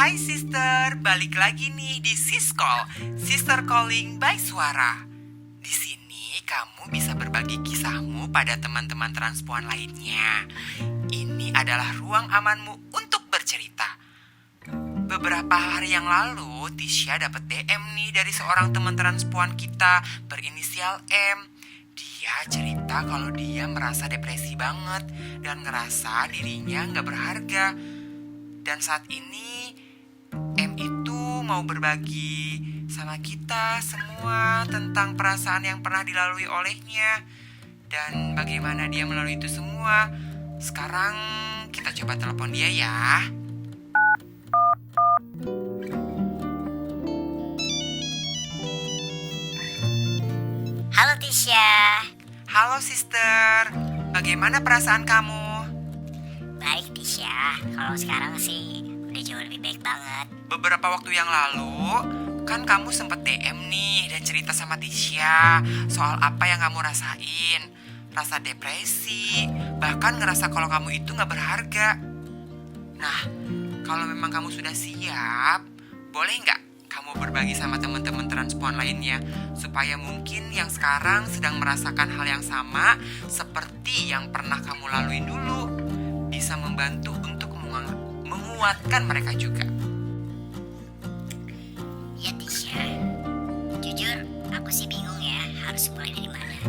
Hai sister, balik lagi nih di Siskol, Sister Calling by Suara. Di sini kamu bisa berbagi kisahmu pada teman-teman transpuan lainnya. Ini adalah ruang amanmu untuk bercerita. Beberapa hari yang lalu, Tisha dapat DM nih dari seorang teman transpuan kita berinisial M. Dia cerita kalau dia merasa depresi banget dan ngerasa dirinya gak berharga. Dan saat ini M itu mau berbagi sama kita semua tentang perasaan yang pernah dilalui olehnya dan bagaimana dia melalui itu semua. Sekarang kita coba telepon dia ya. Halo Tisha. Halo sister, bagaimana perasaan kamu? Baik Tisha, kalau sekarang sih udah jauh lebih baik banget. Beberapa waktu yang lalu, kan kamu sempet DM nih dan cerita sama Tisha soal apa yang kamu rasain. Rasa depresi, bahkan ngerasa kalau kamu itu gak berharga. Nah, kalau memang kamu sudah siap, boleh gak kamu berbagi sama teman-teman transpuan lainnya supaya mungkin yang sekarang sedang merasakan hal yang sama seperti yang pernah kamu lalui dulu bisa membantu untuk menguatkan mereka juga. Ya Tisha, jujur aku sih bingung ya harus mulai dari mana.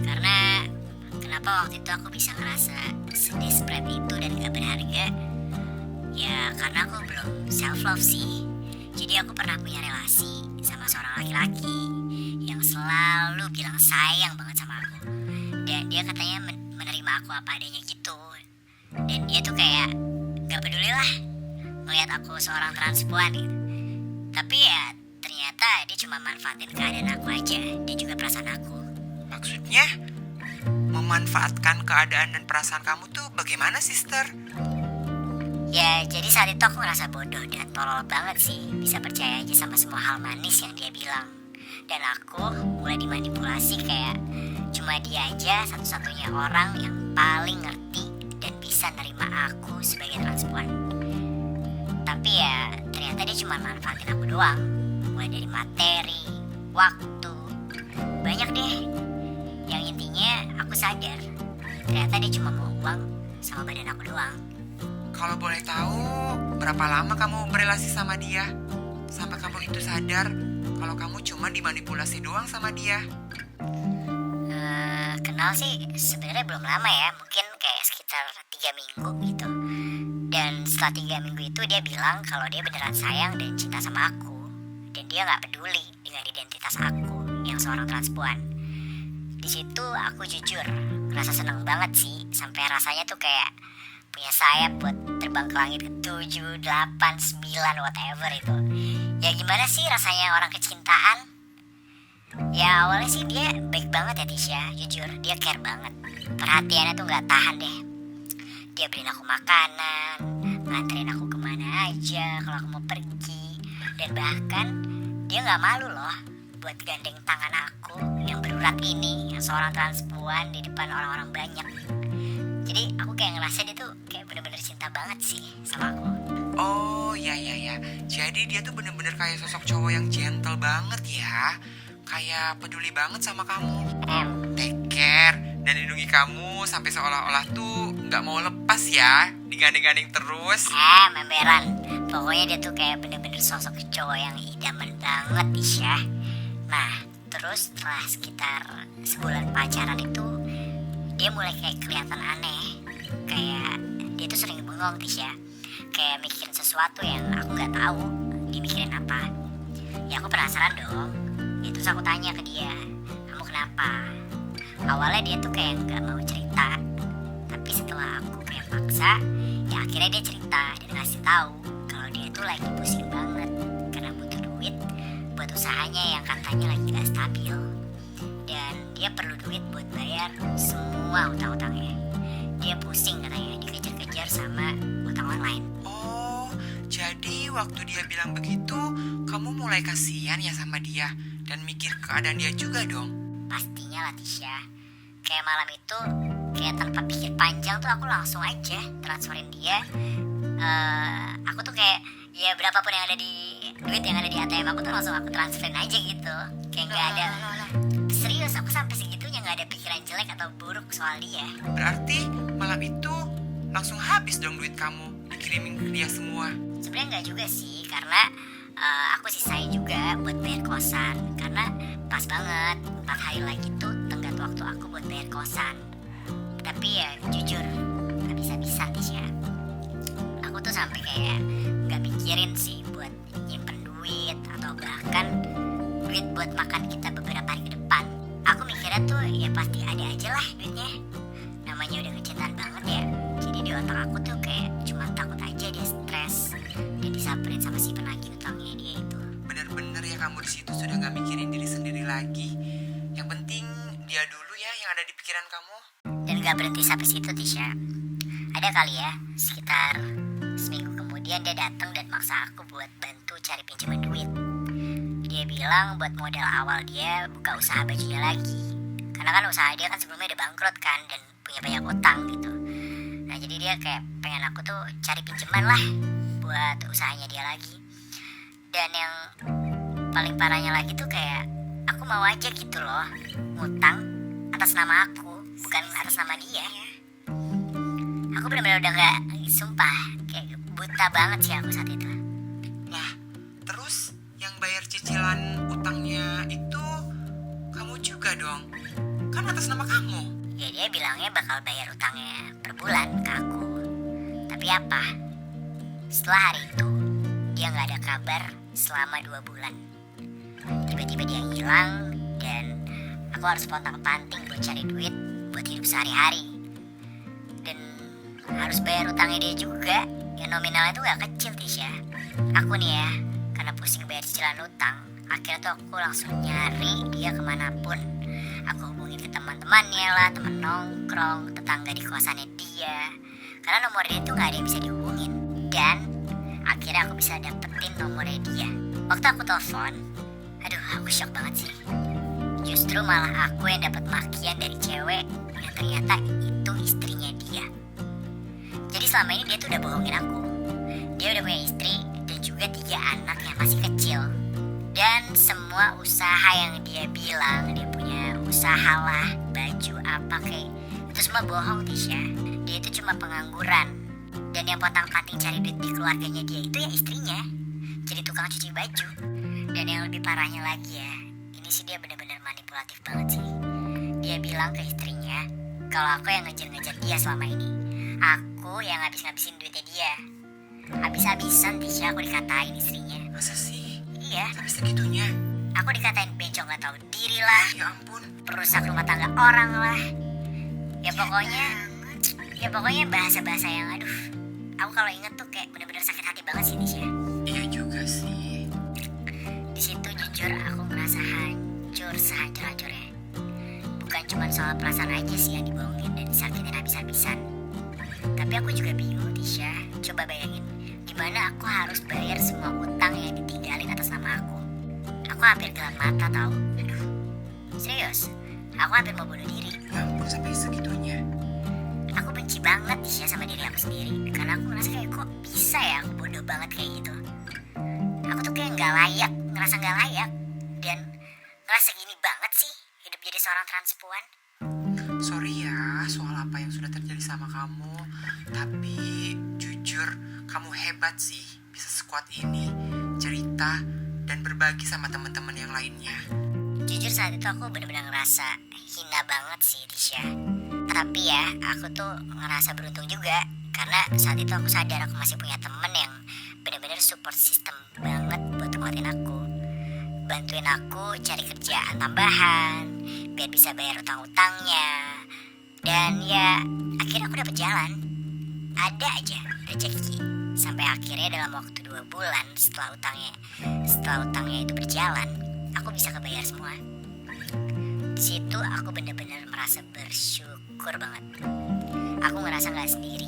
Karena kenapa waktu itu aku bisa ngerasa sedesperate itu dan gak berharga? Ya karena aku belum self love sih. Jadi aku pernah punya relasi sama seorang laki-laki yang selalu bilang sayang banget sama aku. Dan dia katanya menerima aku apa adanya gitu. Dan dia tuh kayak gak peduli lah melihat aku seorang transpuan gitu. Tapi ya ternyata dia cuma manfaatin keadaan aku aja dan juga perasaan aku. Maksudnya, memanfaatkan keadaan dan perasaan kamu tuh bagaimana sister? Ya jadi saat itu aku ngerasa bodoh dan tolol banget sih bisa percaya aja sama semua hal manis yang dia bilang. Dan aku mulai dimanipulasi kayak cuma dia aja satu-satunya orang yang paling ngerti dan bisa nerima aku sebagai transpuan. Tapi ya ternyata dia cuma manfaatin aku doang. Mulai dari materi, waktu, banyak deh. Yang intinya aku sadar ternyata dia cuma mau uang sama badan aku doang. Kalau boleh tahu, berapa lama kamu berelasi sama dia? Sampai kamu itu sadar kalau kamu cuma dimanipulasi doang sama dia. Kenal sih sebenarnya belum lama ya, mungkin kayak sekitar 3 minggu gitu. Dan setelah 3 minggu itu dia bilang kalau dia beneran sayang dan cinta sama aku. Dan dia gak peduli dengan identitas aku yang seorang transpuan. Di situ aku jujur ngerasa seneng banget sih, sampai rasanya tuh kayak punya sayap buat terbang ke langit ke-7, 8, 9, whatever itu. Ya gimana sih rasanya orang kecintaan? Ya awalnya sih dia baik banget ya Tisha, jujur dia care banget. Perhatiannya tuh gak tahan deh. Dia beliin aku makanan, nganterin aku kemana aja kalau aku mau pergi. Dan bahkan dia gak malu loh buat gandeng tangan aku yang berurat ini, yang seorang transpuan di depan orang-orang banyak. Jadi aku kayak ngerasa dia tuh kayak bener-bener cinta banget sih sama aku. Oh ya. Jadi dia tuh bener-bener kayak sosok cowok yang gentle banget ya. Kayak peduli banget sama kamu. Take care dan lindungi kamu sampai seolah-olah tuh gak mau lepas ya. Digandeng-gandeng terus. Memberan. Pokoknya dia tuh kayak bener-bener sosok cowok yang idaman banget Tisha. Nah terus setelah sekitar sebulan pacaran itu dia mulai kayak kelihatan aneh. Kayak dia tuh sering bengong Tisha. Kayak mikirin sesuatu yang aku gak tahu dia mikirin apa. Ya aku penasaran dong. Ya terus aku tanya ke dia, kamu kenapa? Awalnya dia tuh kayak gak mau cerita. Tapi setelah aku kayak paksa, ya akhirnya dia cerita dan ngasih tahu kalau dia tuh lagi pusing banget karena butuh duit buat usahanya yang katanya lagi gak stabil. Dan dia perlu duit buat bayar semua utang-utangnya. Dia pusing katanya dikejar-kejar sama utang online. Oh, jadi waktu dia bilang begitu, kamu mulai kasihan ya sama dia dan mikir keadaan dia juga dong. Pastinya lah Tisha. Kayak malam itu, kayak tanpa pikir panjang tuh aku langsung aja transferin dia. Aku tuh kayak ya berapapun yang ada di duit yang ada di ATM aku tuh langsung aku transferin aja gitu. Kayak nggak ada. Serius, aku sampai segitunya nggak ada pikiran jelek atau buruk soal dia. Berarti malam itu langsung habis dong duit kamu dikirimin ke dia semua. Sebenarnya nggak juga sih, karena aku sisain juga buat bayar kosan. Karena pas banget 4 hari lagi tuh tenggat waktu aku buat bayar kosan. Tapi ya jujur nggak bisa-bisa Tisha. Aku tuh sampai kayak nggak mikirin sih buat nyimpen duit atau bahkan duit buat makan kita beberapa hari ke depan. Aku mikirnya tuh ya pasti ada aja lah duitnya. Namanya udah kecintaan banget ya. Jadi di otak aku tuh kayak cuma takut aja dia stres dan disamperin sama si penagih utangnya dia itu. Bener-bener ya kamu di situ sudah nggak mikirin diri sendiri lagi. Yang penting dia dulu ya yang ada di pikiran kamu. Dan gak berhenti sampai situ Tisha. Ada kali ya sekitar seminggu kemudian dia datang dan maksa aku buat bantu cari pinjaman duit. Dia bilang buat modal awal dia buka usaha bajunya lagi. Karena kan usaha dia kan sebelumnya udah bangkrut kan dan punya banyak utang gitu. Nah jadi dia kayak pengen aku tuh cari pinjaman lah buat usahanya dia lagi. Dan yang paling parahnya lagi tuh kayak aku mau aja gitu loh ngutang atas nama aku, bukan atas nama dia. Aku benar-benar udah gak, sumpah kayak buta banget sih aku saat itu. Lah, terus yang bayar cicilan utangnya itu kamu juga dong. Kan atas nama kamu. Ya dia bilangnya bakal bayar utangnya per bulan ke aku. Tapi apa? Setelah hari itu dia gak ada kabar selama 2 bulan. Tiba-tiba dia hilang dan aku harus pontang-panting buat cari duit buat hidup sehari-hari. Dan harus bayar utangnya dia juga. Yang nominalnya tuh gak kecil Tisha. Aku nih ya, karena pusing bayar cicilan utang, akhirnya tuh aku langsung nyari dia kemanapun. Aku hubungin ke teman-temannya lah, teman nongkrong, tetangga di kosannya dia. Karena nomor dia tuh gak ada yang bisa dihubungin. Dan akhirnya aku bisa dapetin nomornya dia. Waktu aku telepon, aduh aku shock banget sih. Justru malah aku yang dapat makian dari cewek yang ternyata itu istrinya dia. Jadi selama ini dia tuh udah bohongin aku. Dia udah punya istri dan juga 3 anak yang masih kecil. Dan semua usaha yang dia bilang dia punya usaha lah, baju apa kayak itu semua bohong Tisha. Dia itu cuma pengangguran. Dan yang potang-panting cari duit di keluarganya dia itu ya istrinya. Jadi tukang cuci baju. Dan yang lebih parahnya lagi ya, ini sih dia benar-benar manipulatif banget sih. Dia bilang ke istrinya kalau aku yang ngejar-ngejar dia selama ini. Aku yang ngabis-ngabisin duitnya dia. Habis-habisan Tisha aku dikatain istrinya. Masa sih? Iya. Sampai segitunya? Aku dikatain bencong gak tahu diri lah. Ya ampun. Perusak rumah tangga orang lah. Ya pokoknya bahasa-bahasa yang aduh. Aku kalau inget tuh kayak benar-benar sakit hati banget sih Tisha. Iya juga sih. Di situ jujur aku ngerasa hancur sehancur-hancurnya. Bukan cuma soal perasaan aja sih yang dibohongin dan disakitin habis-habisan. Tapi aku juga bingung Tisha. Coba bayangin, gimana aku harus bayar semua utang yang ditinggalin atas nama aku. Aku hampir gelap mata tau. Aduh, serius, aku hampir mau bunuh diri. Ya ampun sampai segitunya. Aku benci banget Tisha sama diri aku sendiri. Karena aku ngerasa kayak kok bisa ya aku bodoh banget kayak gitu. Aku tuh kayak ngerasa gak layak. Dan ngerasa gini banget sih hidup jadi seorang transpuan. Sorry ya soal apa yang sudah terjadi sama kamu. Tapi jujur kamu hebat sih. Bisa sekuat ini cerita dan berbagi sama teman-teman yang lainnya. Jujur saat itu aku benar-benar ngerasa hina banget sih Tisha. Tapi ya aku tuh ngerasa beruntung juga. Karena saat itu aku sadar aku masih punya temen yang benar-benar support system banget buat nguatin aku. Bantuin aku cari kerjaan tambahan biar bisa bayar utang-utangnya. Dan ya akhirnya aku dapet jalan. Ada aja rezeki. Sampai akhirnya dalam waktu 2 bulan setelah utangnya itu berjalan, aku bisa kebayar semua. Di situ aku benar-benar merasa bersyukur banget. Aku ngerasa gak sendiri.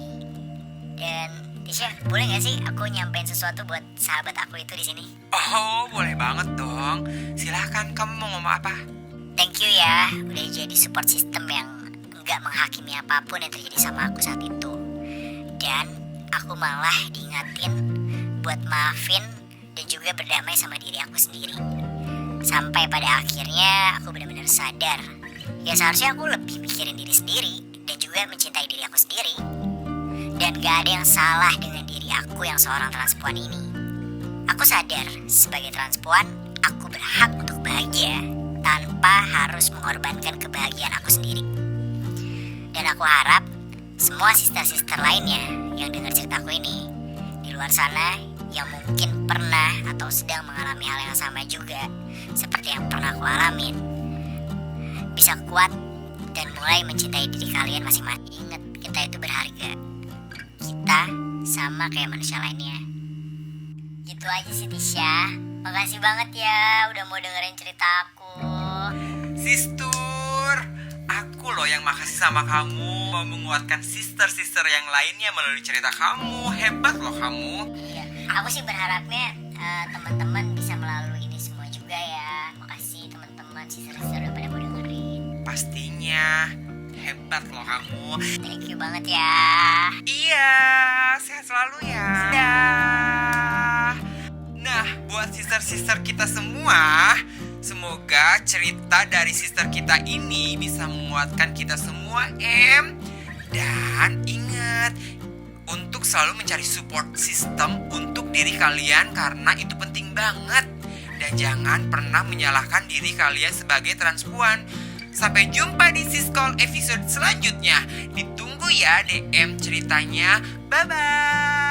Dan Tisha, boleh gak sih aku nyampein sesuatu buat sahabat aku itu di sini? Oh boleh banget dong. Silahkan kamu mau ngomong apa? Thank you ya, udah jadi support system yang gak menghakimi apapun yang terjadi sama aku saat itu. Dan aku malah diingatin buat maafin dan juga berdamai sama diri aku sendiri. Sampai pada akhirnya aku benar-benar sadar, ya seharusnya aku lebih mikirin diri sendiri dan juga mencintai diri aku sendiri. Dan gak ada yang salah dengan diri aku yang seorang transpuan ini. Aku sadar sebagai transpuan, aku berhak untuk bahagia tanpa harus mengorbankan kebahagiaan aku sendiri. Dan aku harap semua sister-sister lainnya yang dengar ceritaku ini di luar sana yang mungkin pernah atau sedang mengalami hal yang sama juga seperti yang pernah aku alamin, bisa kuat dan mulai mencintai diri kalian masing-masing. Ingat, kita itu berharga. Kita sama kayak manusia lainnya. Gitu aja sih Tisha. Makasih banget ya udah mau dengerin cerita aku. Sister, aku loh yang makasih sama kamu mau menguatkan sister-sister yang lainnya melalui cerita kamu. Hebat loh kamu. Iya, aku sih berharapnya teman-teman bisa melalui ini semua juga ya. Makasih teman-teman sister-sister udah pada mau dengerin. Pastinya hebat loh kamu. Thank you banget ya. Iya, sehat selalu ya. Dah. Nah, buat sister-sister kita semua, semoga cerita dari sister kita ini bisa menguatkan kita semua, Dan ingat, untuk selalu mencari support system untuk diri kalian karena itu penting banget. Dan jangan pernah menyalahkan diri kalian sebagai transpuan. Sampai jumpa di Siscall episode selanjutnya. Ditunggu ya DM ceritanya. Bye-bye.